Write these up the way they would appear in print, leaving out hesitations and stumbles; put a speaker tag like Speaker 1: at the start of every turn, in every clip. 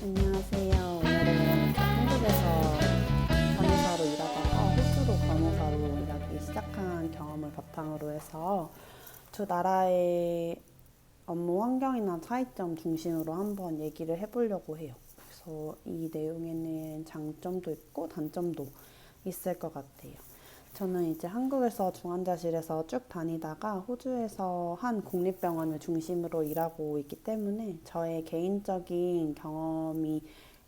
Speaker 1: 안녕하세요. 오늘은 한국에서 간호사로 일하다가 호주로 간호사로 일하기 시작한 경험을 바탕으로 해서 두 나라의 업무 환경이나 차이점 중심으로 한번 얘기를 해보려고 해요. 그래서 이 내용에는 장점도 있고 단점도 있을 것 같아요. 저는 이제 한국에서 중환자실에서 쭉 다니다가 호주에서 한 공립병원을 중심으로 일하고 있기 때문에 저의 개인적인 경험이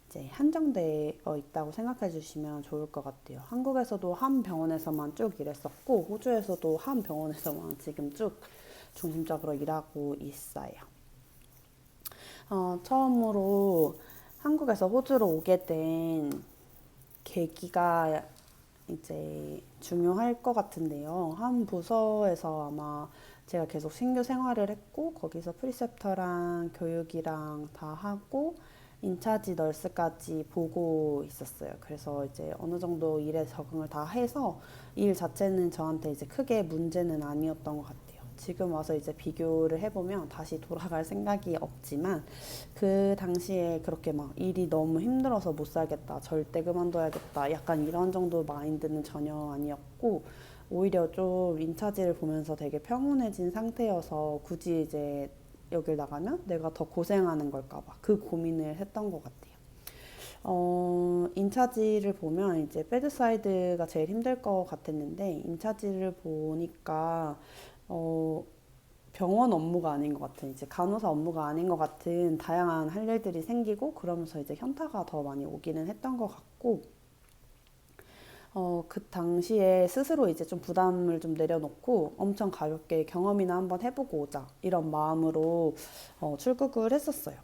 Speaker 1: 이제 한정되어 있다고 생각해 주시면 좋을 것 같아요. 한국에서도 한 병원에서만 쭉 일했었고 호주에서도 한 병원에서만 지금 쭉 중심적으로 일하고 있어요. 처음으로 한국에서 호주로 오게 된 계기가 이제 중요할 것 같은데요. 한 부서에서 아마 제가 계속 신규 생활을 했고 거기서 프리셉터랑 교육이랑 다 하고 인차지 널스까지 보고 있었어요. 그래서 이제 어느 정도 일에 적응을 다 해서 일 자체는 저한테 이제 크게 문제는 아니었던 것 같아요. 지금 와서 이제 비교를 해보면 다시 돌아갈 생각이 없지만 그 당시에 그렇게 막 일이 너무 힘들어서 못 살겠다, 절대 그만둬야겠다, 약간 이런 정도 마인드는 전혀 아니었고 오히려 좀 인차지를 보면서 되게 평온해진 상태여서 굳이 이제 여길 나가면 내가 더 고생하는 걸까봐 그 고민을 했던 것 같아요. 인차지를 보면 이제 베드사이드가 제일 힘들 것 같았는데 인차지를 보니까 어, 병원 업무가 아닌 것 같은 이제 간호사 업무가 아닌 것 같은 다양한 할 일들이 생기고 그러면서 이제 현타가 더 많이 오기는 했던 것 같고 그 당시에 스스로 이제 좀 부담을 좀 내려놓고 엄청 가볍게 경험이나 한번 해보고 오자 이런 마음으로 출국을 했었어요.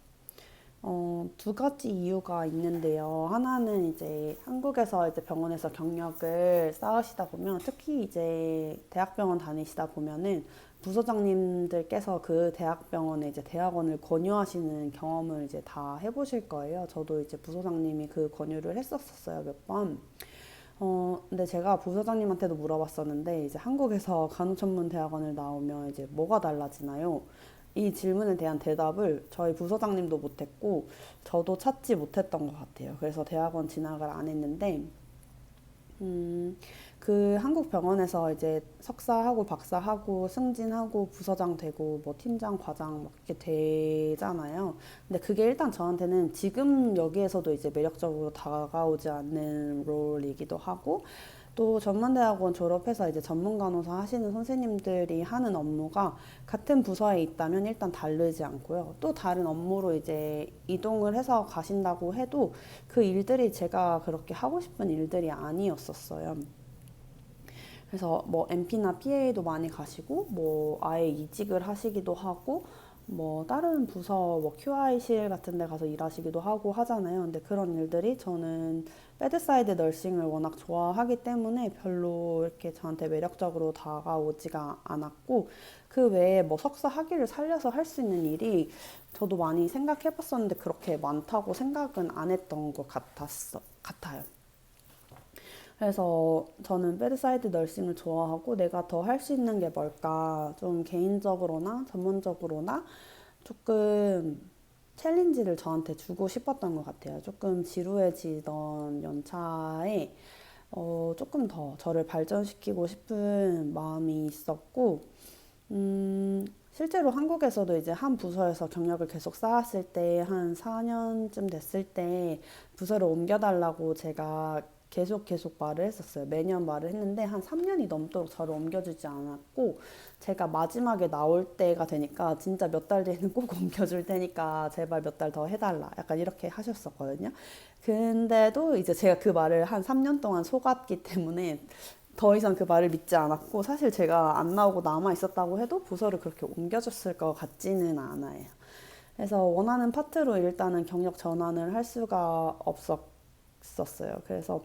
Speaker 1: 두 가지 이유가 있는데요. 하나는 이제 한국에서 이제 병원에서 경력을 쌓으시다 보면 특히 이제 대학병원 다니시다 보면은 부소장님들께서 그 대학병원에 이제 대학원을 권유하시는 경험을 이제 다 해보실 거예요. 저도 이제 부소장님이 그 권유를 했었어요, 몇 번. 근데 제가 부소장님한테도 물어봤었는데, 이제 한국에서 간호전문대학원을 나오면 이제 뭐가 달라지나요? 이 질문에 대한 대답을 저희 부소장님도 못했고, 저도 찾지 못했던 것 같아요. 그래서 대학원 진학을 안 했는데, 그 한국 병원에서 이제 석사하고 박사하고 승진하고 부서장 되고 뭐 팀장, 과장 막 이렇게 되잖아요. 근데 그게 일단 저한테는 지금 여기에서도 이제 매력적으로 다가오지 않는 롤이기도 하고 또 전문대학원 졸업해서 이제 전문 간호사 하시는 선생님들이 하는 업무가 같은 부서에 있다면 일단 다르지 않고요. 또 다른 업무로 이제 이동을 해서 가신다고 해도 그 일들이 제가 그렇게 하고 싶은 일들이 아니었었어요. 그래서 뭐 MP나 PA도 많이 가시고 뭐 아예 이직을 하시기도 하고 뭐 다른 부서 뭐 QI실 같은 데 가서 일하시기도 하고 하잖아요. 근데 그런 일들이 저는 배드사이드 널싱을 워낙 좋아하기 때문에 별로 이렇게 저한테 매력적으로 다가오지가 않았고 그 외에 뭐 석사 학위를 살려서 할 수 있는 일이 저도 많이 생각해 봤었는데 그렇게 많다고 생각은 안 했던 것 같아요. 그래서 저는 배드사이드 널싱을 좋아하고 내가 더 할 수 있는 게 뭘까 좀 개인적으로나 전문적으로나 조금 챌린지를 저한테 주고 싶었던 것 같아요. 조금 지루해지던 연차에 조금 더 저를 발전시키고 싶은 마음이 있었고 실제로 한국에서도 이제 한 부서에서 경력을 계속 쌓았을 때 한 4년쯤 됐을 때 부서를 옮겨달라고 제가 계속 말을 했었어요. 매년 말을 했는데 한 3년이 넘도록 저를 옮겨주지 않았고 제가 마지막에 나올 때가 되니까 진짜 몇 달 뒤에는 꼭 옮겨줄 테니까 제발 몇 달 더 해달라. 약간 이렇게 하셨었거든요. 근데도 이제 제가 그 말을 한 3년 동안 속았기 때문에 더 이상 그 말을 믿지 않았고 사실 제가 안 나오고 남아 있었다고 해도 부서를 그렇게 옮겨줬을 것 같지는 않아요. 그래서 원하는 파트로 일단은 경력 전환을 할 수가 없었어요. 그래서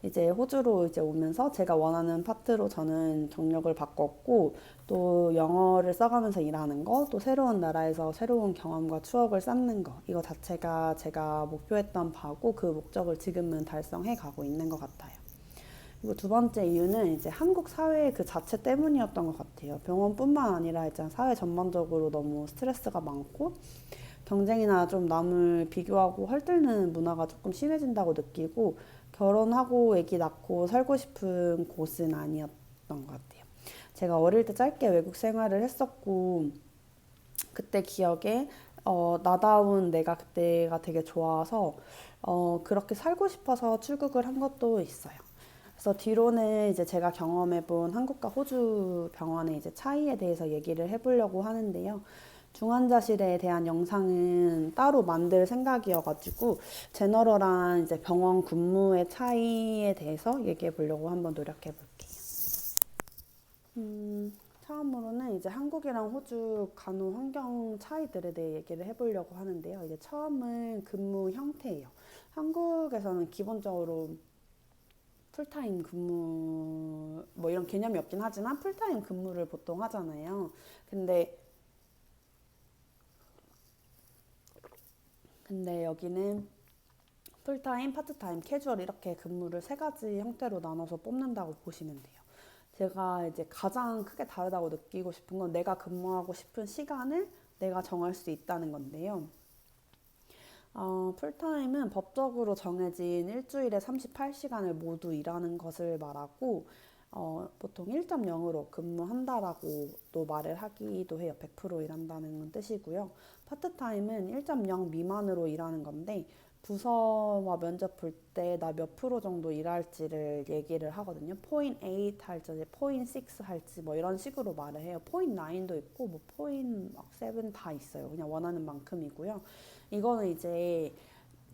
Speaker 1: 이제 호주로 이제 오면서 제가 원하는 파트로 저는 경력을 바꿨고 또 영어를 써가면서 일하는 거, 또 새로운 나라에서 새로운 경험과 추억을 쌓는 거 이거 자체가 제가 목표했던 바고 그 목적을 지금은 달성해 가고 있는 것 같아요. 그리고 두 번째 이유는 이제 한국 사회 그 자체 때문이었던 것 같아요. 병원뿐만 아니라 일단 사회 전반적으로 너무 스트레스가 많고 경쟁이나 좀 남을 비교하고 헐뜯는 문화가 조금 심해진다고 느끼고 결혼하고 아기 낳고 살고 싶은 곳은 아니었던 것 같아요. 제가 어릴 때 짧게 외국 생활을 했었고 그때 기억에 나다운 내가 그때가 되게 좋아서 그렇게 살고 싶어서 출국을 한 것도 있어요. 그래서 뒤로는 이제 제가 경험해본 한국과 호주 병원의 이제 차이에 대해서 얘기를 해보려고 하는데요. 중환자실에 대한 영상은 따로 만들 생각이어가지고 제너럴한 이제 병원 근무의 차이에 대해서 얘기해 보려고 한번 노력해 볼게요. 처음으로는 이제 한국이랑 호주 간호 환경 차이들에 대해 얘기를 해보려고 하는데요. 이제 처음은 근무 형태예요. 한국에서는 기본적으로 풀타임 근무 뭐 이런 개념이 없긴 하지만 풀타임 근무를 보통 하잖아요. 근데 여기는 풀타임, 파트타임, 캐주얼 이렇게 근무를 세 가지 형태로 나눠서 뽑는다고 보시면 돼요. 제가 이제 가장 크게 다르다고 느끼고 싶은 건 내가 근무하고 싶은 시간을 내가 정할 수 있다는 건데요. 풀타임은 법적으로 정해진 일주일에 38시간을 모두 일하는 것을 말하고 보통 1.0으로 근무한다라고 또 말을 하기도 해요. 100% 일한다는 뜻이고요. 파트타임은 1.0 미만으로 일하는 건데 부서와 면접 볼 때 나 몇 프로 정도 일할지를 얘기를 하거든요. 포인트 8 할지, 포인트 6 할지 뭐 이런 식으로 말을 해요. 포인트 9도 있고 뭐 포인트 7 다 있어요. 그냥 원하는 만큼이고요. 이거는 이제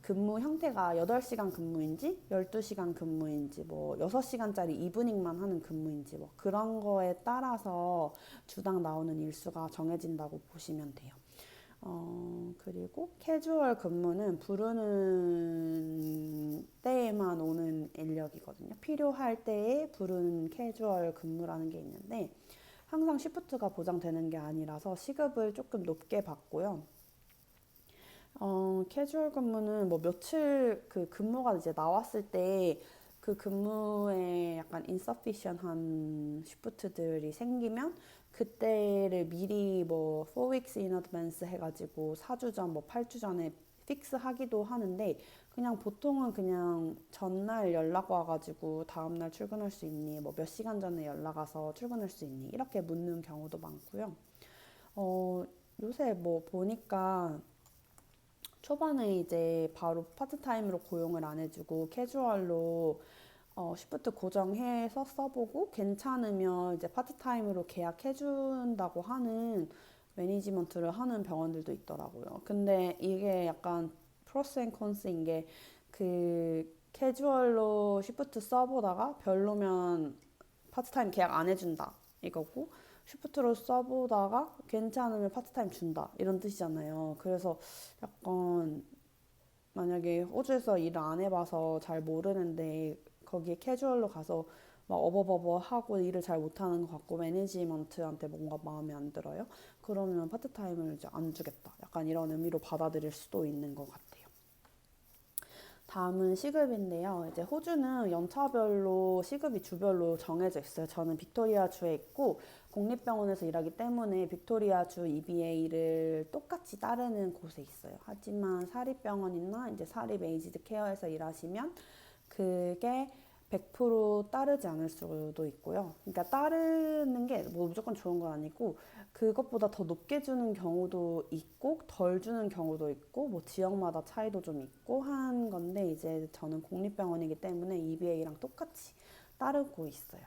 Speaker 1: 근무 형태가 8시간 근무인지 12시간 근무인지 뭐 6시간짜리 이브닝만 하는 근무인지 뭐 그런 거에 따라서 주당 나오는 일수가 정해진다고 보시면 돼요. 그리고 캐주얼 근무는 부르는 때에만 오는 인력이거든요. 필요할 때에 부르는 캐주얼 근무라는 게 있는데 항상 시프트가 보장되는 게 아니라서 시급을 조금 높게 받고요. 캐주얼 근무는 뭐 며칠 그 근무가 이제 나왔을 때 그 근무에 약간 insufficient한 시프트들이 생기면 그때를 미리 뭐 4 weeks in advance 해가지고 4주 전, 뭐 8주 전에 픽스 하기도 하는데 그냥 보통은 그냥 전날 연락 와가지고 다음날 출근할 수 있니? 뭐 몇 시간 전에 연락 와서 출근할 수 있니? 이렇게 묻는 경우도 많고요. 어, 요새 뭐 보니까 초반에 이제 바로 파트타임으로 고용을 안 해주고 캐주얼로 시프트 고정해서 써보고 괜찮으면 이제 파트타임으로 계약해준다고 하는 매니지먼트를 하는 병원들도 있더라고요. 근데 이게 약간 프로스 앤 컨스인 게 그 캐주얼로 시프트 써보다가 별로면 파트타임 계약 안 해준다 이거고 시프트로 써보다가 괜찮으면 파트타임 준다 이런 뜻이잖아요. 그래서 약간 만약에 호주에서 일을 안 해봐서 잘 모르는데 거기에 캐주얼로 가서 막 어버버버 하고 일을 잘 못하는 것 같고 매니지먼트한테 뭔가 마음에 안 들어요. 그러면 파트타임을 이제 안 주겠다. 약간 이런 의미로 받아들일 수도 있는 것 같아요. 다음은 시급인데요. 이제 호주는 연차별로 시급이 주별로 정해져 있어요. 저는 빅토리아 주에 있고 공립병원에서 일하기 때문에 빅토리아 주 EBA를 똑같이 따르는 곳에 있어요. 하지만 사립병원이나 이제 사립 에이지드 케어에서 일하시면 그게 100% 따르지 않을 수도 있고요. 그러니까 따르는 게 뭐 무조건 좋은 건 아니고 그것보다 더 높게 주는 경우도 있고 덜 주는 경우도 있고 뭐 지역마다 차이도 좀 있고 한 건데 이제 저는 공립병원이기 때문에 EBA랑 똑같이 따르고 있어요.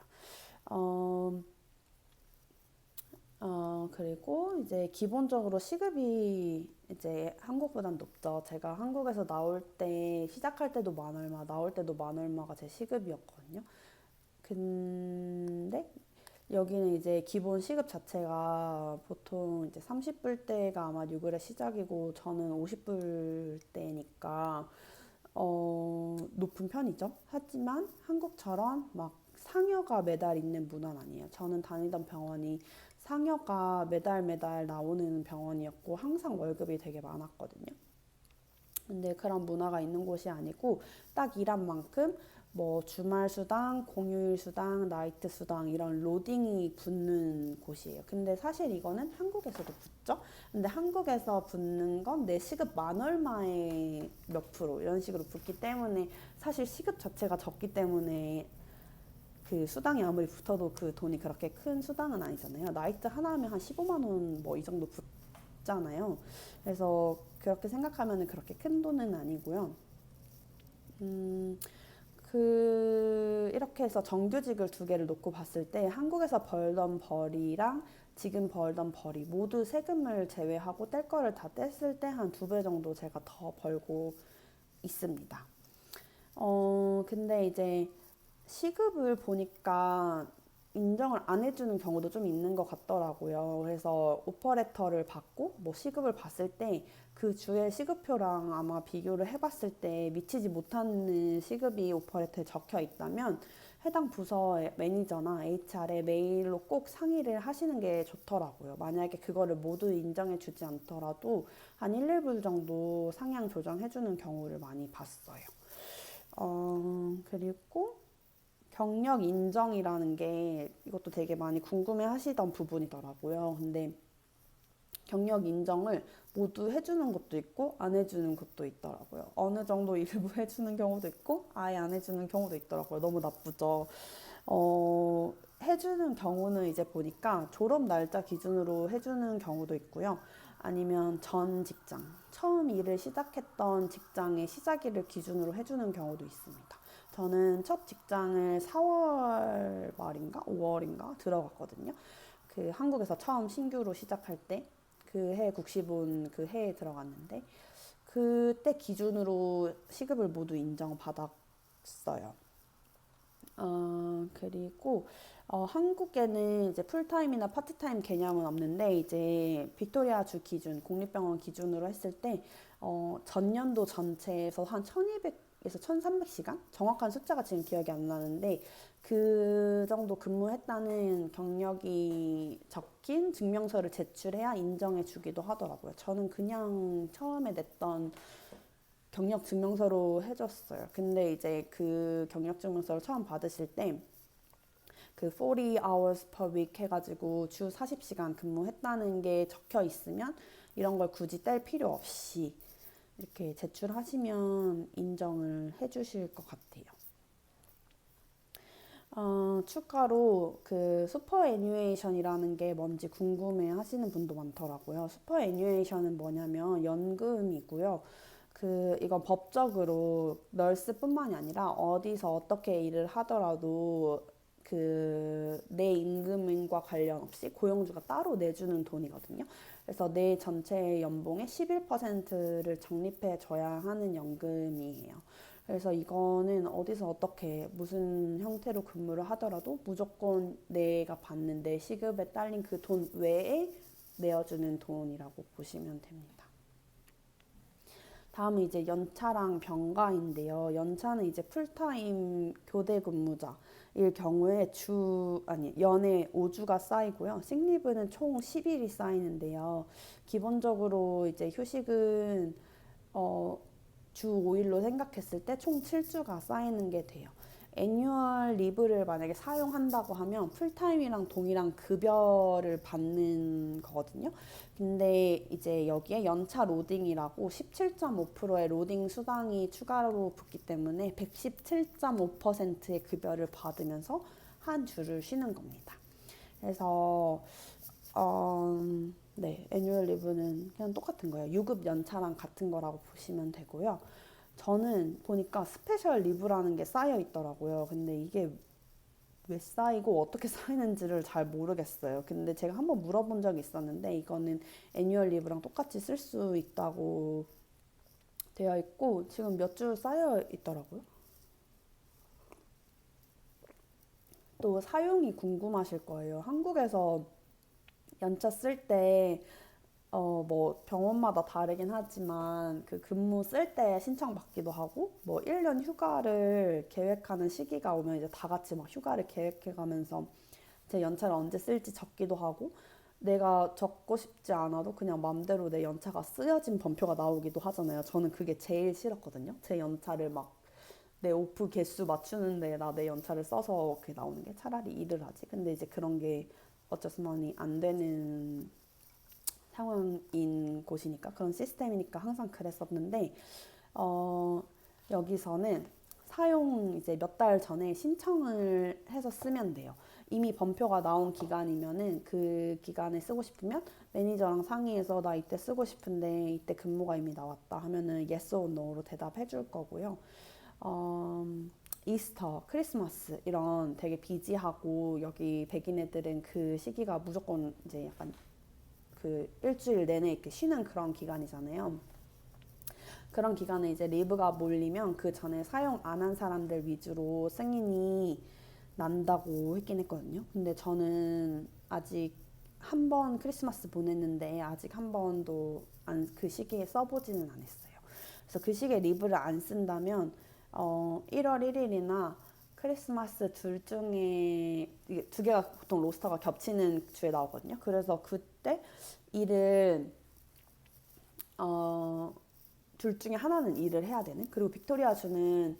Speaker 1: 어, 그리고 이제 기본적으로 시급이 이제 한국보단 높죠. 제가 한국에서 나올 때, 시작할 때도 만 얼마, 나올 때도 만 얼마가 제 시급이었거든요. 근데 여기는 이제 기본 시급 자체가 보통 이제 30불대가 아마 뉴글의 시작이고 저는 50불대니까 높은 편이죠. 하지만 한국처럼 막 상여가 매달 있는 문화는 아니에요. 저는 다니던 병원이 상여가 매달 나오는 병원이었고 항상 월급이 되게 많았거든요. 근데 그런 문화가 있는 곳이 아니고 딱 일한 만큼 뭐 주말 수당, 공휴일 수당, 나이트 수당 이런 로딩이 붙는 곳이에요. 근데 사실 이거는 한국에서도 붙죠. 근데 한국에서 붙는 건 내 시급 만 얼마에 몇 프로 이런 식으로 붙기 때문에 사실 시급 자체가 적기 때문에 그 수당이 아무리 붙어도 그 돈이 그렇게 큰 수당은 아니잖아요. 나이트 하나 하면 한 15만 원 뭐 이 정도 붙잖아요. 그래서 그렇게 생각하면 그렇게 큰 돈은 아니고요. 음, 이렇게 해서 정규직을 두 개를 놓고 봤을 때 한국에서 벌던 벌이랑 지금 벌던 벌이 모두 세금을 제외하고 뗄 거를 다 뗐을 때 한 두 배 정도 제가 더 벌고 있습니다. 근데 이제 시급을 보니까 인정을 안 해주는 경우도 좀 있는 것 같더라고요. 그래서 오퍼레터를 받고 뭐 시급을 봤을 때 그 주의 시급표랑 아마 비교를 해봤을 때 미치지 못하는 시급이 오퍼레터에 적혀 있다면 해당 부서의 매니저나 HR에 메일로 꼭 상의를 하시는 게 좋더라고요. 만약에 그거를 모두 인정해 주지 않더라도 한 1, 2불 정도 상향 조정해 주는 경우를 많이 봤어요. 그리고 경력 인정이라는 게 이것도 되게 많이 궁금해 하시던 부분이더라고요. 근데 경력 인정을 모두 해주는 것도 있고 안 해주는 것도 있더라고요. 어느 정도 일부 해주는 경우도 있고 아예 안 해주는 경우도 있더라고요. 너무 나쁘죠. 해주는 경우는 이제 보니까 졸업 날짜 기준으로 해주는 경우도 있고요. 아니면 전 직장, 처음 일을 시작했던 직장의 시작일을 기준으로 해주는 경우도 있습니다. 저는 첫 직장을 4월 말인가 5월인가 들어갔거든요. 그 한국에서 처음 신규로 시작할 때 그 해 국시본 그 해에 들어갔는데 그때 기준으로 시급을 모두 인정받았어요. 그리고 한국에는 이제 풀타임이나 파트타임 개념은 없는데 이제 빅토리아 주 기준, 국립병원 기준으로 했을 때 전년도 전체에서 한 1200에서 1300시간? 정확한 숫자가 지금 기억이 안 나는데 그 정도 근무했다는 경력이 적힌 증명서를 제출해야 인정해 주기도 하더라고요. 저는 그냥 처음에 냈던 경력 증명서로 해줬어요. 근데 이제 그 경력 증명서를 처음 받으실 때 그 40 hours per week 해가지고 주 40시간 근무했다는 게 적혀 있으면 이런 걸 굳이 뗄 필요 없이 이렇게 제출하시면 인정을 해주실 것 같아요. 추가로 그 슈퍼 애뉴에이션이라는 게 뭔지 궁금해 하시는 분도 많더라고요. 슈퍼 애뉴에이션은 뭐냐면 연금이고요. 이건 법적으로 널스뿐만이 아니라 어디서 어떻게 일을 하더라도 내 임금과 관련 없이 고용주가 따로 내주는 돈이거든요. 그래서 내 전체 연봉의 11%를 적립해 줘야 하는 연금이에요. 그래서 이거는 어디서 어떻게 무슨 형태로 근무를 하더라도 무조건 내가 받는 내 시급에 딸린 그 돈 외에 내어주는 돈이라고 보시면 됩니다. 다음은 이제 연차랑 병가인데요. 연차는 이제 풀타임 교대 근무자일 경우에 연에 5주가 쌓이고요. 식리브는 총 10일이 쌓이는데요. 기본적으로 이제 휴식은 주 5일로 생각했을 때 총 7주가 쌓이는 게 돼요. 애뉴얼 리브를 만약에 사용한다고 하면 풀타임이랑 동일한 급여를 받는 거거든요. 근데 이제 여기에 연차 로딩이라고 17.5%의 로딩 수당이 추가로 붙기 때문에 117.5%의 급여를 받으면서 한 주를 쉬는 겁니다. 그래서 네, 애뉴얼 리브는 그냥 똑같은 거예요. 유급 연차랑 같은 거라고 보시면 되고요. 저는 보니까 스페셜 리브라는 게 쌓여 있더라고요. 근데 이게 왜 쌓이고 어떻게 쌓이는지를 잘 모르겠어요. 근데 제가 한번 물어본 적이 있었는데 이거는 애뉴얼 리브랑 똑같이 쓸 수 있다고 되어 있고 지금 몇 주 쌓여 있더라고요. 또 사용이 궁금하실 거예요. 한국에서 연차 쓸때 뭐 병원마다 다르긴 하지만 그 근무 쓸 때 신청받기도 하고 뭐 1년 휴가를 계획하는 시기가 오면 이제 다 같이 막 휴가를 계획해 가면서 제 연차를 언제 쓸지 적기도 하고 내가 적고 싶지 않아도 그냥 맘대로 내 연차가 쓰여진 번표가 나오기도 하잖아요. 저는 그게 제일 싫었거든요. 제 연차를 막 내 오프 개수 맞추는데 나 내 연차를 써서 그게 나오는 게 차라리 일을 하지. 근데 이제 그런 게 어쩌스머니 안 되는 상황인 곳이니까 그런 시스템이니까 항상 그랬었는데 어, 여기서는 사용 이제 몇 달 전에 신청을 해서 쓰면 돼요. 이미 번표가 나온 기간이면은 그 기간에 쓰고 싶으면 매니저랑 상의해서 나 이때 쓰고 싶은데 이때 근무가 이미 나왔다 하면은 yes or no로 대답해 줄 거고요. 어, 이스터, 크리스마스 이런 되게 비지하고 여기 백인 애들은 그 시기가 무조건 이제 약간 그 일주일 내내 이렇게 쉬는 그런 기간이잖아요. 그런 기간에 이제 리브가 몰리면 그 전에 사용 안 한 사람들 위주로 승인이 난다고 했긴 했거든요. 근데 저는 아직 한 번 크리스마스 보냈는데 아직 한 번도 그 시기에 써보지는 않았어요. 그래서 그 시기에 리브를 안 쓴다면 1월 1일이나 크리스마스 둘 중에 이게 두 개가 보통 로스터가 겹치는 주에 나오거든요. 그래서 그때 일을 둘 중에 하나는 일을 해야 되는. 그리고 빅토리아주는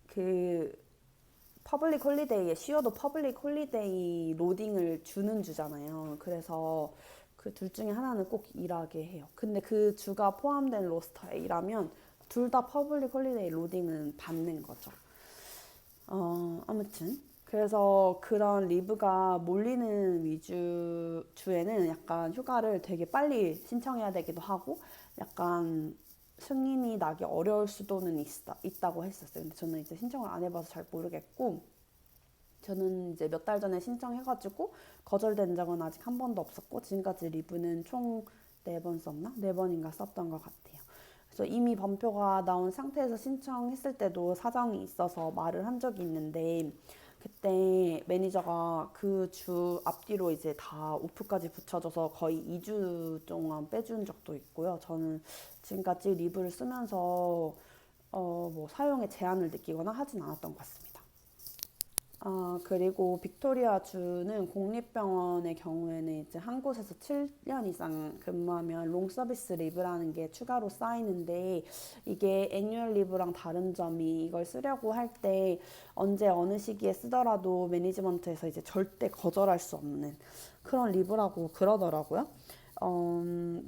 Speaker 1: 그 퍼블릭 홀리데이에 쉬어도 퍼블릭 홀리데이 로딩을 주는 주잖아요. 그래서 그 둘 중에 하나는 꼭 일하게 해요. 근데 그 주가 포함된 로스터에 일하면 둘 다 퍼블릭 홀리데이 로딩은 받는 거죠. 아무튼 그래서 그런 리브가 몰리는 위주 주에는 약간 휴가를 되게 빨리 신청해야 되기도 하고 약간 승인이 나기 어려울 수도는 있다고 했었어요. 근데 저는 이제 신청을 안 해봐서 잘 모르겠고 저는 이제 몇 달 전에 신청해가지고 거절된 적은 아직 한 번도 없었고 지금까지 리브는 총 4번 썼나? 4번인가 썼던 것 같아요. 그래서 이미 번표가 나온 상태에서 신청했을 때도 사정이 있어서 말을 한 적이 있는데 그때 매니저가 그 주 앞뒤로 이제 다 오프까지 붙여줘서 거의 2주 동안 빼준 적도 있고요. 저는 지금까지 리브를 쓰면서 뭐 사용에 제한을 느끼거나 하진 않았던 것 같습니다. 그리고 빅토리아 주는 공립병원의 경우에는 이제 한 곳에서 7년 이상 근무하면 롱 서비스 리브라는 게 추가로 쌓이는데 이게 애뉴얼 리브랑 다른 점이 이걸 쓰려고 할 때 언제 어느 시기에 쓰더라도 매니지먼트에서 이제 절대 거절할 수 없는 그런 리브라고 그러더라고요.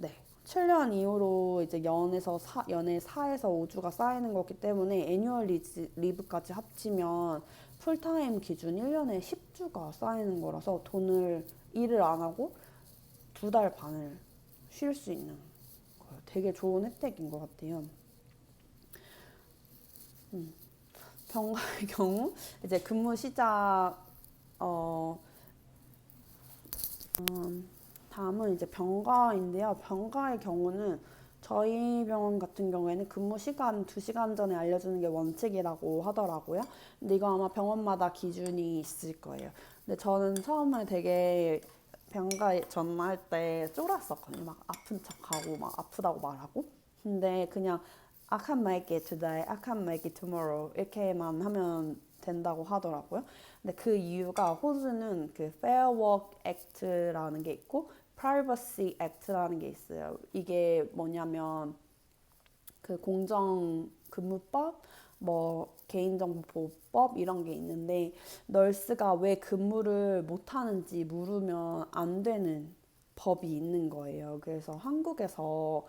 Speaker 1: 네. 7년 이후로 이제 연애 4에서 5주가 쌓이는 거기 때문에 애뉴얼 리브까지 합치면 풀타임 기준 1년에 10주가 쌓이는 거라서 일을 안 하고 2달 반을 쉴 수 있는 거예요. 되게 좋은 혜택인 것 같아요. 병가의 경우 이제 근무 시작 어, 다음은 이제 병가인데요. 병가의 경우는 저희 병원 같은 경우에는 근무 시간 2시간 전에 알려주는 게 원칙이라고 하더라고요. 근데 이거 아마 병원마다 기준이 있을 거예요. 근데 저는 처음에 되게 병가 전화할 때 쫄았었거든요. 막 아픈 척하고 막 아프다고 말하고. 근데 그냥 I can make it today, I can make it tomorrow 이렇게만 하면 된다고 하더라고요. 근데 그 이유가 호주는 그 Fair Work Act라는 게 있고 Privacy Act라는 게 있어요. 이게 뭐냐면 그 공정근무법, 뭐 개인정보보호법 이런 게 있는데 널스가 왜 근무를 못 하는지 물으면 안 되는 법이 있는 거예요. 그래서 한국에서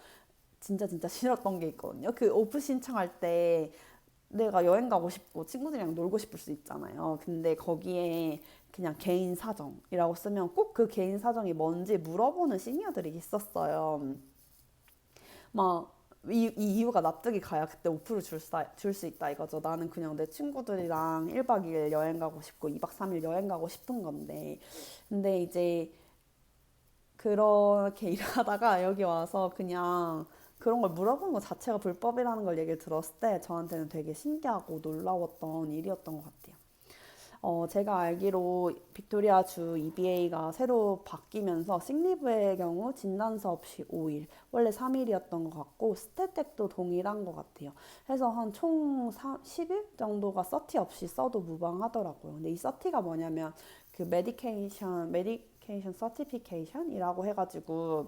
Speaker 1: 진짜 싫었던 게 있거든요. 그 오프 신청할 때 내가 여행 가고 싶고 친구들이랑 놀고 싶을 수 있잖아요. 근데 거기에 그냥 개인 사정이라고 쓰면 꼭 그 개인 사정이 뭔지 물어보는 시니어들이 있었어요. 막 이 이유가 납득이 가야 그때 오프를 줄 수 있다 이거죠. 나는 그냥 내 친구들이랑 1박 2일 여행 가고 싶고 2박 3일 여행 가고 싶은 건데. 근데 이제 그렇게 일하다가 여기 와서 그냥 그런 걸 물어보는 것 자체가 불법이라는 걸 얘기를 들었을 때 저한테는 되게 신기하고 놀라웠던 일이었던 것 같아요. 제가 알기로 빅토리아 주 EBA가 새로 바뀌면서 식리브의 경우 진단서 없이 5일, 원래 3일이었던 것 같고 스태텍도 동일한 것 같아요. 해서 한 총 10일 정도가 서티 없이 써도 무방하더라고요. 근데 이 서티가 뭐냐면 그 메디케이션 서티피케이션이라고 해가지고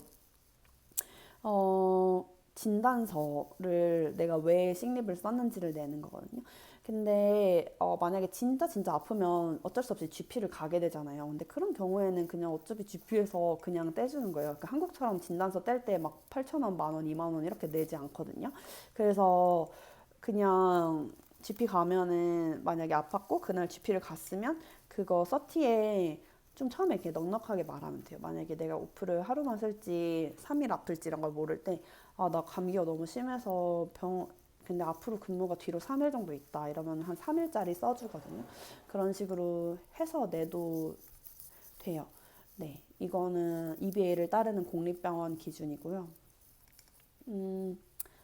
Speaker 1: 진단서를 내가 왜 식립을 썼는지를 내는 거거든요. 근데 만약에 진짜 아프면 어쩔 수 없이 GP를 가게 되잖아요. 근데 그런 경우에는 그냥 어차피 GP에서 그냥 떼주는 거예요. 그러니까 한국처럼 진단서 뗄 때 막 8,000원, 만 원, 2만 원 이렇게 내지 않거든요. 그래서 그냥 GP 가면은 만약에 아팠고 그날 GP를 갔으면 그거 서티에 좀 처음에 이렇게 넉넉하게 말하면 돼요. 만약에 내가 오프를 하루만 쓸지 3일 아플지 이런 걸 모를 때, 아, 나 감기가 너무 심해서 근데 앞으로 근무가 뒤로 3일 정도 있다. 이러면 한 3일짜리 써주거든요. 그런 식으로 해서 내도 돼요. 네. 이거는 EBA를 따르는 공립병원 기준이고요. 음,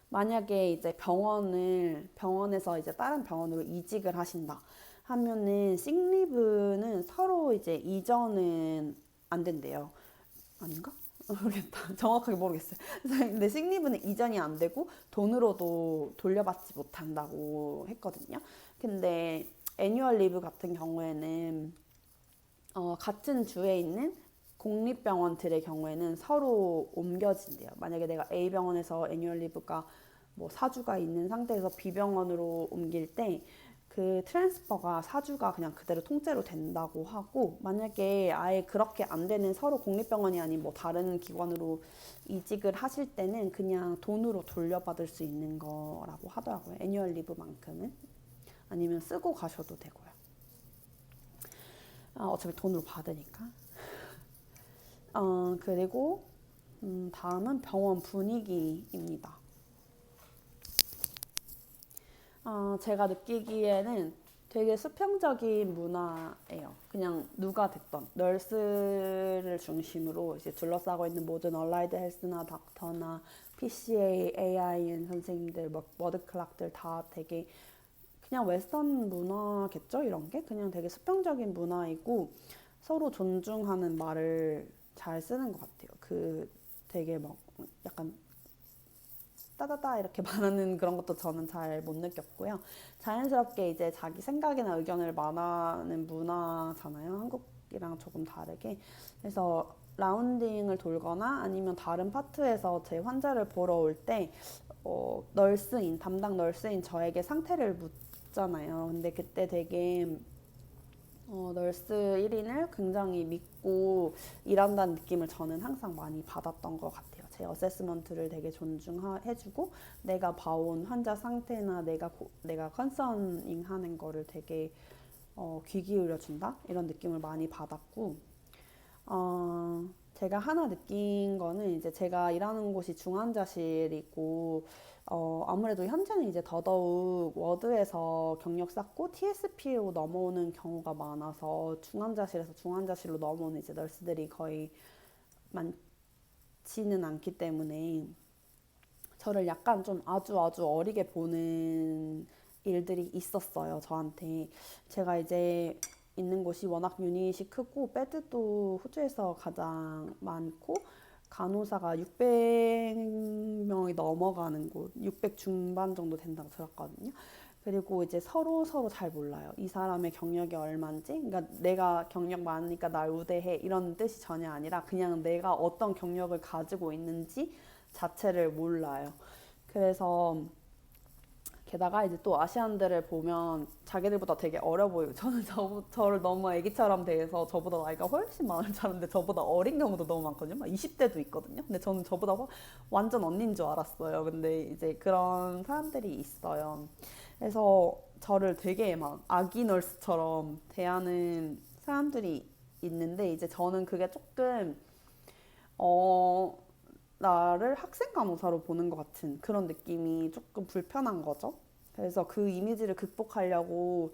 Speaker 1: 만약에 이제 병원에서 이제 다른 병원으로 이직을 하신다 하면은 식리브는 서로 이제 이전은 안 된대요. 아닌가? 모르겠다. 정확하게 모르겠어요. 근데 식리브는 이전이 안 되고 돈으로도 돌려받지 못한다고 했거든요. 근데 애뉴얼 리브 같은 경우에는 같은 주에 있는 공립병원들의 경우에는 서로 옮겨진대요. 만약에 내가 A병원에서 애뉴얼 리브가 뭐 4주가 있는 상태에서 B병원으로 옮길 때 그 트랜스퍼가 4주가 그냥 그대로 통째로 된다고 하고, 만약에 아예 그렇게 안 되는 서로 공립병원이 아닌 뭐 다른 기관으로 이직을 하실 때는 그냥 돈으로 돌려받을 수 있는 거라고 하더라고요. 애뉴얼 리브만큼은. 아니면 쓰고 가셔도 되고요. 어차피 돈으로 받으니까. 그리고 다음은 병원 분위기입니다. 제가 느끼기에는 되게 수평적인 문화예요. 그냥 누가 됐던 널스를 중심으로 이제 둘러싸고 있는 모든 얼라이드 헬스나 닥터나 PCA, AIN 선생님들, 뭐 워드클락들 다 되게 그냥 웨스턴 문화겠죠? 이런 게 그냥 되게 수평적인 문화이고 서로 존중하는 말을 잘 쓰는 것 같아요. 되게 막 약간 따다다 이렇게 말하는 그런 것도 저는 잘 못 느꼈고요. 자연스럽게 이제 자기 생각이나 의견을 말하는 문화잖아요. 한국이랑 조금 다르게. 그래서 라운딩을 돌거나 아니면 다른 파트에서 제 환자를 보러 올 때, 담당 널스인 저에게 상태를 묻잖아요. 근데 그때 되게 널스 1인을 굉장히 믿고 일한다는 느낌을 저는 항상 많이 받았던 것 같아요. 제 어세스먼트를 되게 존중해주고 내가 봐온 환자 상태나 내가 컨서닝 하는 거를 되게 귀 기울여준다? 이런 느낌을 많이 받았고, 제가 하나 느낀 거는 이제 제가 일하는 곳이 중환자실이고, 아무래도 현재는 이제 더더욱 워드에서 경력 쌓고 TSP로 넘어오는 경우가 많아서 중환자실에서 중환자실로 넘어오는 이제 널스들이 거의 많지는 않기 때문에 저를 약간 좀 아주 아주 어리게 보는 일들이 있었어요, 저한테. 제가 이제 있는 곳이 워낙 유닛이 크고 베드도 호주에서 가장 많고 간호사가 600명이 넘어가는 곳, 600 중반 정도 된다고 들었거든요. 그리고 이제 서로 잘 몰라요. 이 사람의 경력이 얼마인지, 그러니까 내가 경력 많으니까 날 우대해 이런 뜻이 전혀 아니라 그냥 내가 어떤 경력을 가지고 있는지 자체를 몰라요. 그래서 게다가 이제 또 아시안들을 보면 자기들보다 되게 어려 보이고 저는 저를 너무 애기처럼 대해서 저보다 나이가 훨씬 많은 줄 알았는데 저보다 어린 경우도 너무 많거든요. 막 20대도 있거든요. 근데 저는 저보다 완전 언니인 줄 알았어요. 근데 이제 그런 사람들이 있어요. 그래서 저를 되게 막 아기 널스처럼 대하는 사람들이 있는데 이제 저는 그게 조금 어 나를 학생 간호사로 보는 것 같은 그런 느낌이 조금 불편한 거죠. 그래서 그 이미지를 극복하려고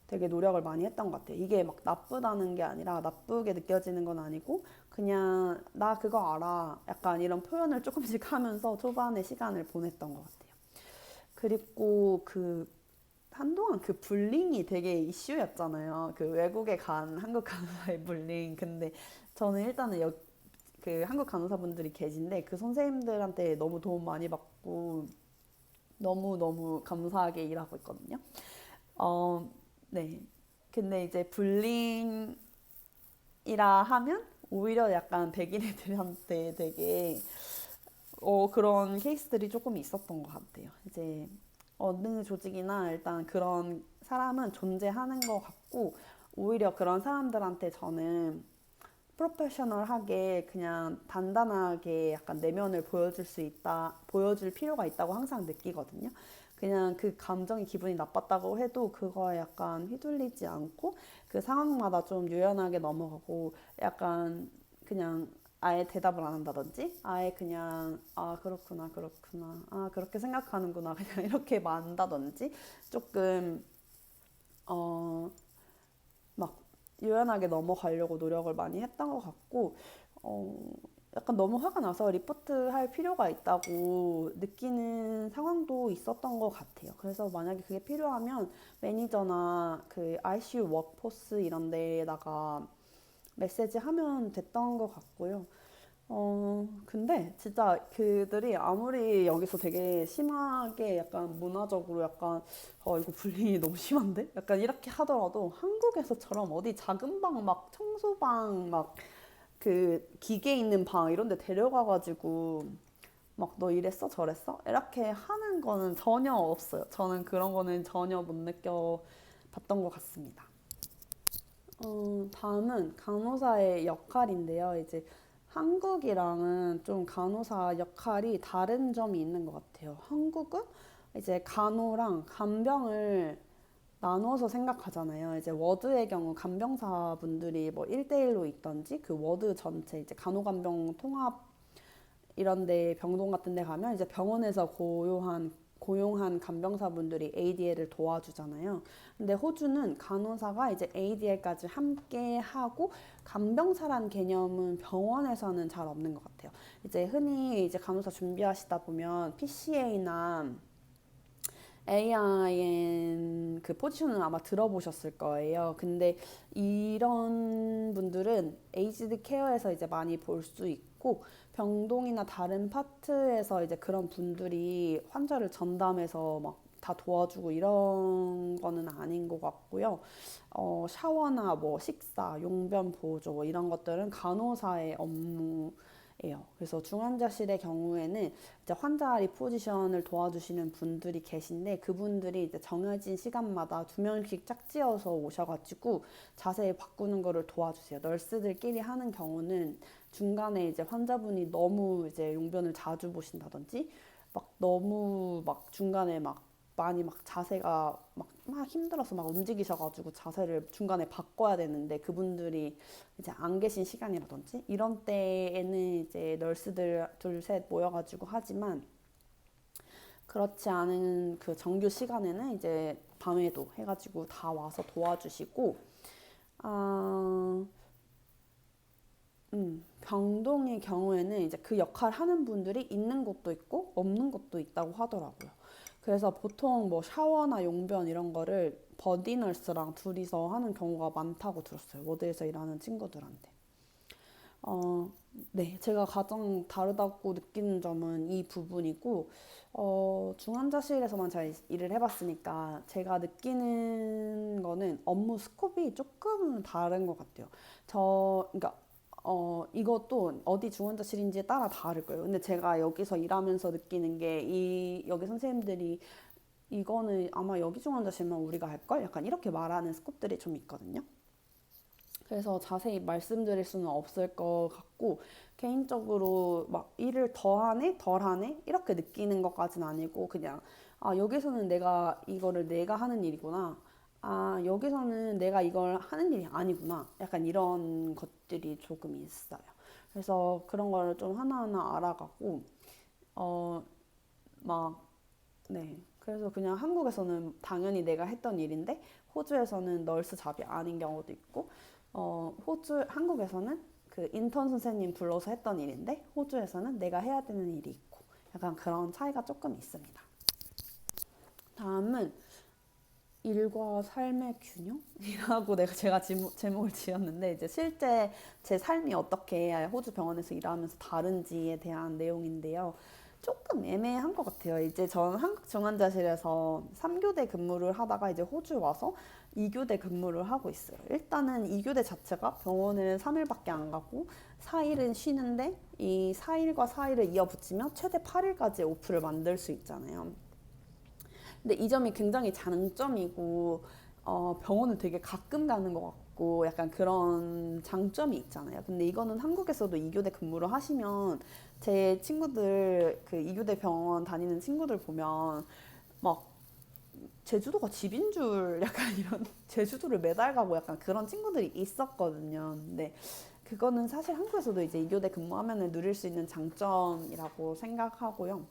Speaker 1: 되게 노력을 많이 했던 것 같아요. 이게 막 나쁘다는 게 아니라 나쁘게 느껴지는 건 아니고 그냥 나 그거 알아. 약간 이런 표현을 조금씩 하면서 초반에 시간을 보냈던 것 같아요. 그리고 한동안 그 불링이 되게 이슈였잖아요. 그 외국에 간 한국 간호사의 불링. 근데 저는 일단은 그 한국 간호사분들이 계신데 그 선생님들한테 너무 도움 많이 받고 너무너무 감사하게 일하고 있거든요. 어, 네. 근데 이제 불링이라 하면 오히려 약간 백인 애들한테 되게 그런 케이스들이 조금 있었던 것 같아요. 이제 어느 조직이나 일단 그런 사람은 존재하는 것 같고, 오히려 그런 사람들한테 저는 프로페셔널하게 그냥 단단하게 약간 내면을 보여줄 필요가 있다고 항상 느끼거든요. 그냥 그 감정이 기분이 나빴다고 해도 그거에 약간 휘둘리지 않고 그 상황마다 좀 유연하게 넘어가고 약간 그냥 아예 대답을 안 한다든지 아예 그냥 아 그렇구나 그렇구나 아 그렇게 생각하는구나 그냥 이렇게 만다든지 조금 어 막 유연하게 넘어가려고 노력을 많이 했던 것 같고, 어, 약간 너무 화가 나서 리포트 할 필요가 있다고 느끼는 상황도 있었던 것 같아요. 그래서 만약에 그게 필요하면 매니저나 그 ICU 워크포스 이런 데다가 메시지 하면 됐던 것 같고요. 근데 진짜 그들이 아무리 여기서 되게 심하게 약간 문화적으로 약간, 이거 불링이 너무 심한데? 약간 이렇게 하더라도 한국에서처럼 어디 작은 방 막 청소방 막 그 기계 있는 방 이런 데 데려가가지고 막 너 이랬어 저랬어? 이렇게 하는 거는 전혀 없어요. 저는 그런 거는 전혀 못 느껴봤던 것 같습니다. 다음은 간호사의 역할인데요. 이제 한국이랑은 좀 간호사 역할이 다른 점이 있는 것 같아요. 한국은 이제 간호랑 간병을 나눠서 생각하잖아요. 이제 워드의 경우 간병사분들이 뭐 1대1로 있던지 그 워드 전체 이제 간호간병 통합 이런 데 병동 같은 데 가면 이제 병원에서 고용한 간병사분들이 ADL을 도와주잖아요. 근데 호주는 간호사가 이제 ADL까지 함께 하고 간병사란 개념은 병원에서는 잘 없는 것 같아요. 이제 흔히 이제 간호사 준비하시다 보면 PCA나 AIN 그 포지션은 아마 들어보셨을 거예요. 근데 이런 분들은 에이지드 케어에서 이제 많이 볼 수 있고 병동이나 다른 파트에서 이제 그런 분들이 환자를 전담해서 막 다 도와주고 이런 거는 아닌 것 같고요. 샤워나 뭐 식사, 용변 보조 뭐 이런 것들은 간호사의 업무 예요. 그래서 중환자실의 경우에는 이제 환자 리포지션을 도와주시는 분들이 계신데 그분들이 이제 정해진 시간마다 2명씩 짝지어서 오셔가지고 자세히 바꾸는 거를 도와주세요. 널스들끼리 하는 경우는 중간에 이제 환자분이 너무 이제 용변을 자주 보신다든지 막 너무 막 중간에 막 많이 막 자세가 막 힘들어서 막 움직이셔가지고 자세를 중간에 바꿔야 되는데 그분들이 이제 안 계신 시간이라든지 이런 때에는 이제 널스들 둘 셋 모여가지고 하지만 그렇지 않은 그 정규 시간에는 이제 밤에도 해가지고 다 와서 도와주시고 아, 병동의 경우에는 이제 그 역할 하는 분들이 있는 곳도 있고 없는 곳도 있다고 하더라고요. 그래서 보통 뭐 샤워나 용변 이런 거를 버디널스랑 둘이서 하는 경우가 많다고 들었어요. 워드에서 일하는 친구들한테. 어, 네, 제가 가장 다르다고 느끼는 점은 이 부분이고, 중환자실에서만 잘 일을 해봤으니까 제가 느끼는 거는 업무 스코프이 조금은 다른 것 같아요. 그러니까, 이것도 어디 중환자실인지에 따라 다를 거예요. 근데 제가 여기서 일하면서 느끼는 게, 여기 선생님들이 이거는 아마 여기 중환자실만 우리가 할걸? 약간 이렇게 말하는 스코프들이 좀 있거든요. 그래서 자세히 말씀드릴 수는 없을 것 같고 개인적으로 막 일을 더 하네 덜 하네 이렇게 느끼는 것까지는 아니고 그냥 아 여기서는 내가 하는 일이구나 아 여기서는 내가 이걸 하는 일이 아니구나 약간 이런 것들이 조금 있어요. 그래서 그런 거를 좀 하나하나 알아가고 어 막 네. 그래서 그냥 한국에서는 당연히 내가 했던 일인데 호주에서는 널스 잡이 아닌 경우도 있고 한국에서는 그 인턴 선생님 불러서 했던 일인데 호주에서는 내가 해야 되는 일이 있고 약간 그런 차이가 조금 있습니다. 다음은 일과 삶의 균형이라고 제가 제목을 지었는데 이제 실제 제 삶이 어떻게 호주 병원에서 일하면서 다른지에 대한 내용인데요. 조금 애매한 것 같아요. 이제 전 한국 중환자실에서 3교대 근무를 하다가 이제 호주 와서 2교대 근무를 하고 있어요. 일단은 2교대 자체가 병원을 3일밖에 안 가고 4일은 쉬는데 이 4일과 4일을 이어붙이면 최대 8일까지 오프를 만들 수 있잖아요. 근데 이 점이 굉장히 장점이고 병원을 되게 가끔 가는 것 같고 약간 그런 장점이 있잖아요. 근데 이거는 한국에서도 2교대 근무를 하시면 제 친구들 그 2교대 병원 다니는 친구들 보면 막 제주도가 집인 줄 약간 이런 제주도를 매달 가고 약간 그런 친구들이 있었거든요. 근데 그거는 사실 한국에서도 이제 2교대 근무하면 누릴 수 있는 장점이라고 생각하고요.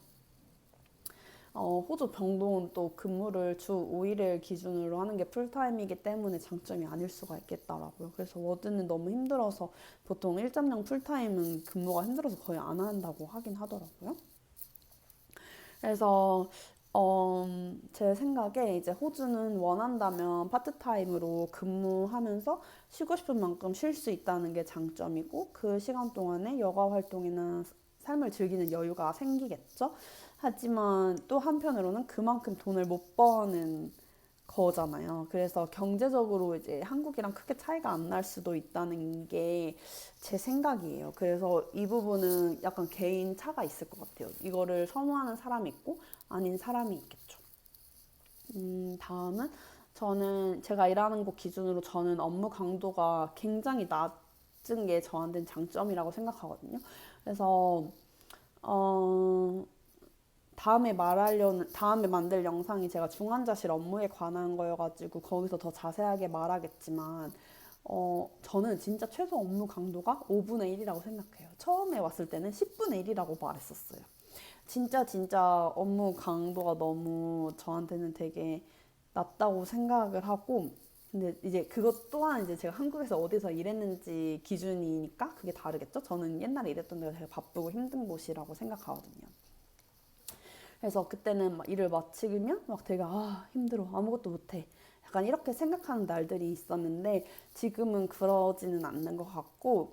Speaker 1: 호주 병동은 또 근무를 주 5일을 기준으로 하는 게 풀타임이기 때문에 장점이 아닐 수가 있겠더라고요. 그래서 워드는 너무 힘들어서 보통 1.0 풀타임은 근무가 힘들어서 거의 안 한다고 하긴 하더라고요. 그래서 제 생각에 이제 호주는 원한다면 파트타임으로 근무하면서 쉬고 싶은 만큼 쉴 수 있다는 게 장점이고 그 시간 동안에 여가 활동이나 삶을 즐기는 여유가 생기겠죠. 하지만 또 한편으로는 그만큼 돈을 못 버는 거잖아요. 그래서 경제적으로 이제 한국이랑 크게 차이가 안 날 수도 있다는 게 제 생각이에요. 그래서 이 부분은 약간 개인 차가 있을 것 같아요. 이거를 선호하는 사람이 있고 아닌 사람이 있겠죠. 다음은 저는 제가 일하는 곳 기준으로 저는 업무 강도가 굉장히 낮은 게 저한테는 장점이라고 생각하거든요. 그래서 어, 다음에 만들 영상이 제가 중환자실 업무에 관한 거여가지고 거기서 더 자세하게 말하겠지만, 저는 진짜 최소 업무 강도가 5분의 1이라고 생각해요. 처음에 왔을 때는 10분의 1이라고 말했었어요. 진짜 업무 강도가 너무 저한테는 되게 낮다고 생각을 하고, 근데 이제 그것 또한 이제 제가 한국에서 어디서 일했는지 기준이니까 그게 다르겠죠? 저는 옛날에 일했던 데가 되게 바쁘고 힘든 곳이라고 생각하거든요. 그래서 그때는 막 일을 마치면 막 되게 힘들어 아무것도 못해 약간 이렇게 생각하는 날들이 있었는데 지금은 그러지는 않는 것 같고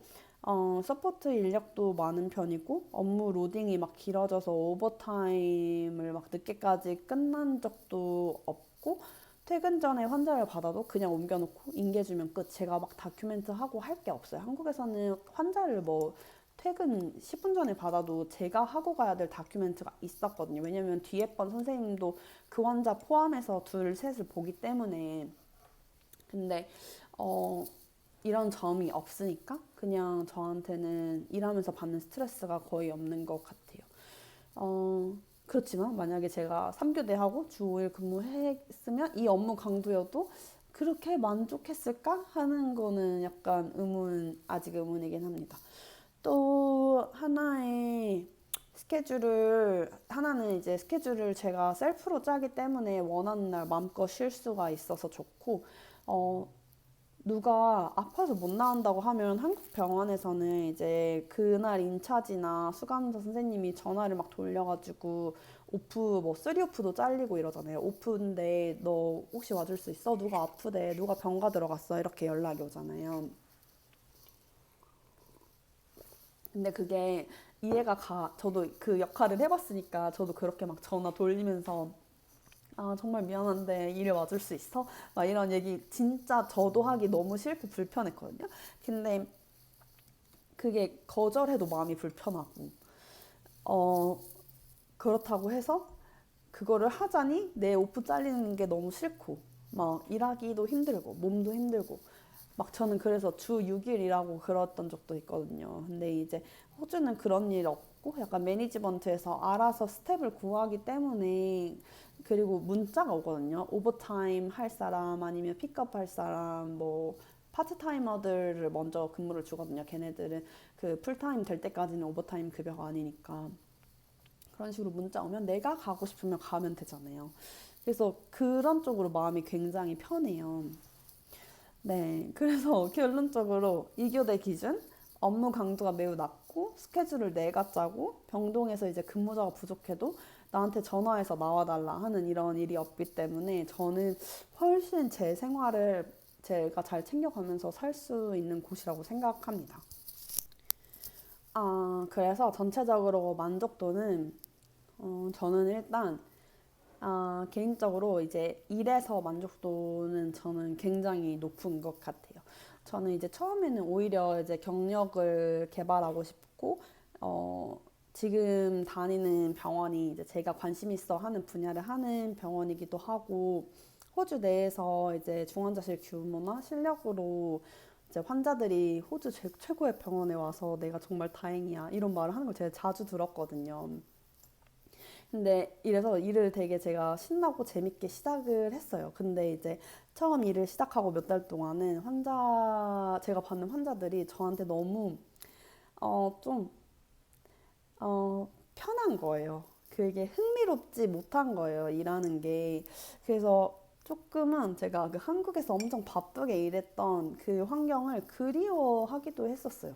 Speaker 1: 서포트 인력도 많은 편이고 업무 로딩이 막 길어져서 오버타임을 막 늦게까지 끝난 적도 없고 퇴근 전에 환자를 받아도 그냥 옮겨놓고 인계주면 끝. 제가 막 다큐멘트 하고 할 게 없어요. 한국에서는 환자를 뭐 퇴근 10분 전에 받아도 제가 하고 가야 될 다큐멘트가 있었거든요. 왜냐면 뒤에 번 선생님도 그 환자 포함해서 둘, 셋을 보기 때문에. 근데, 어, 이런 점이 없으니까 그냥 저한테는 일하면서 받는 스트레스가 거의 없는 것 같아요. 어, 그렇지만 만약에 제가 3교대하고 주 5일 근무했으면 이 업무 강도여도 그렇게 만족했을까 하는 거는 약간 아직 의문이긴 합니다. 또 하나는 이제 스케줄을 제가 셀프로 짜기 때문에 원하는 날 마음껏 쉴 수가 있어서 좋고, 어, 누가 아파서 못 나온다고 하면 한국 병원에서는 이제 그날 인차지나 수감자 선생님이 전화를 막 돌려가지고 오프 뭐 3오프도 잘리고 이러잖아요. 오프인데 너 혹시 와줄 수 있어? 누가 아프대? 누가 병가 들어갔어? 이렇게 연락이 오잖아요. 근데 그게 이해가 가. 저도 그 역할을 해봤으니까 저도 그렇게 막 전화 돌리면서 정말 미안한데 일을 와줄 수 있어? 막 이런 얘기 진짜 저도 하기 너무 싫고 불편했거든요. 근데 그게 거절해도 마음이 불편하고, 어, 그렇다고 해서 그거를 하자니 내 오프 잘리는 게 너무 싫고, 막 일하기도 힘들고, 몸도 힘들고, 막 저는 그래서 주 6일 일하고 그랬던 적도 있거든요. 근데 이제 호주는 그런 일 없고 약간 매니지먼트에서 알아서 스텝을 구하기 때문에 그리고 문자가 오거든요. 오버타임 할 사람 아니면 픽업 할 사람 뭐 파트타이머들을 먼저 근무를 주거든요. 걔네들은 그 풀타임 될 때까지는 오버타임 급여가 아니니까. 그런 식으로 문자 오면 내가 가고 싶으면 가면 되잖아요. 그래서 그런 쪽으로 마음이 굉장히 편해요. 네, 그래서 결론적으로 이교대 기준 업무 강도가 매우 낮고 스케줄을 내가 짜고 병동에서 이제 근무자가 부족해도 나한테 전화해서 나와달라 하는 이런 일이 없기 때문에 저는 훨씬 제 생활을 제가 잘 챙겨가면서 살 수 있는 곳이라고 생각합니다. 그래서 전체적으로 만족도는 저는 일단 개인적으로 이제 일에서 만족도는 저는 굉장히 높은 것 같아요. 저는 이제 처음에는 오히려 이제 경력을 개발하고 싶고, 어, 지금 다니는 병원이 이제 제가 관심 있어 하는 분야를 하는 병원이기도 하고, 호주 내에서 이제 중환자실 규모나 실력으로 이제 환자들이 호주 최고의 병원에 와서 내가 정말 다행이야. 이런 말을 하는 걸 제가 자주 들었거든요. 근데 이래서 일을 되게 제가 신나고 재밌게 시작을 했어요. 근데 이제 처음 일을 시작하고 몇 달 동안은 제가 받는 환자들이 저한테 너무, 좀, 편한 거예요. 그게 흥미롭지 못한 거예요, 일하는 게. 그래서 조금은 제가 그 한국에서 엄청 바쁘게 일했던 그 환경을 그리워하기도 했었어요.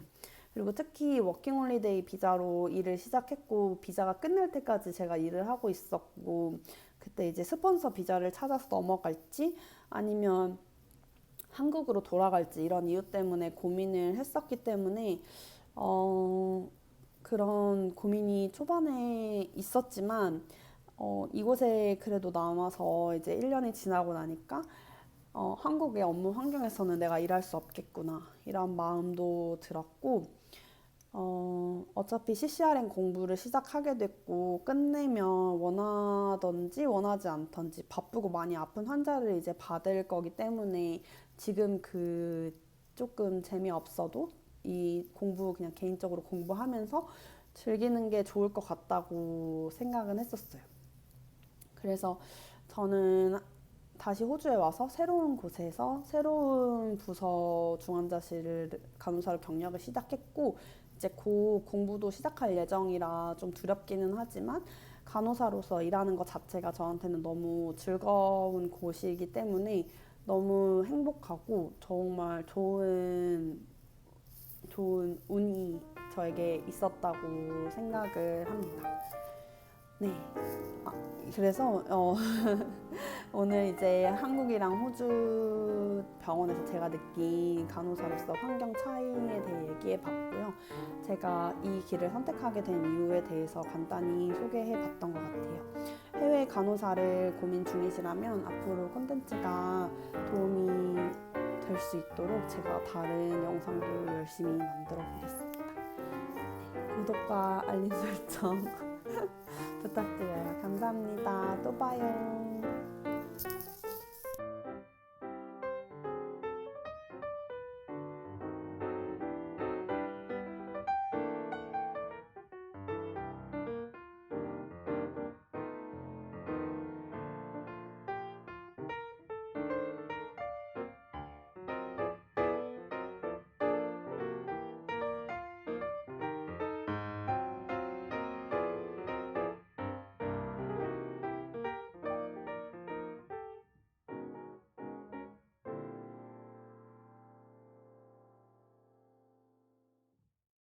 Speaker 1: 그리고 특히 워킹홀리데이 비자로 일을 시작했고 비자가 끝날 때까지 제가 일을 하고 있었고 그때 이제 스폰서 비자를 찾아서 넘어갈지 아니면 한국으로 돌아갈지 이런 이유 때문에 고민을 했었기 때문에 어, 그런 고민이 초반에 있었지만 이곳에 그래도 남아서 이제 1년이 지나고 나니까 한국의 업무 환경에서는 내가 일할 수 없겠구나 이런 마음도 들었고 어차피 CCRN 공부를 시작하게 됐고, 끝내면 원하던지 원하지 않던지 바쁘고 많이 아픈 환자를 이제 받을 거기 때문에 지금 그 조금 재미없어도 이 공부 그냥 개인적으로 공부하면서 즐기는 게 좋을 것 같다고 생각은 했었어요. 그래서 저는 다시 호주에 와서 새로운 곳에서 새로운 부서 중환자실 간호사로 경력을 시작했고 이제 곧 공부도 시작할 예정이라 좀 두렵기는 하지만 간호사로서 일하는 것 자체가 저한테는 너무 즐거운 곳이기 때문에 너무 행복하고 정말 좋은 운이 저에게 있었다고 생각을 합니다. 네. 아, 그래서 오늘 이제 한국이랑 호주 병원에서 제가 느낀 간호사로서 환경 차이에 대해 얘기해 봤고요. 제가 이 길을 선택하게 된 이유에 대해서 간단히 소개해 봤던 것 같아요. 해외 간호사를 고민 중이시라면 앞으로 콘텐츠가 도움이 될 수 있도록 제가 다른 영상도 열심히 만들어 보겠습니다. 구독과 알림 설정 부탁드려요. 감사합니다. 또 봐요.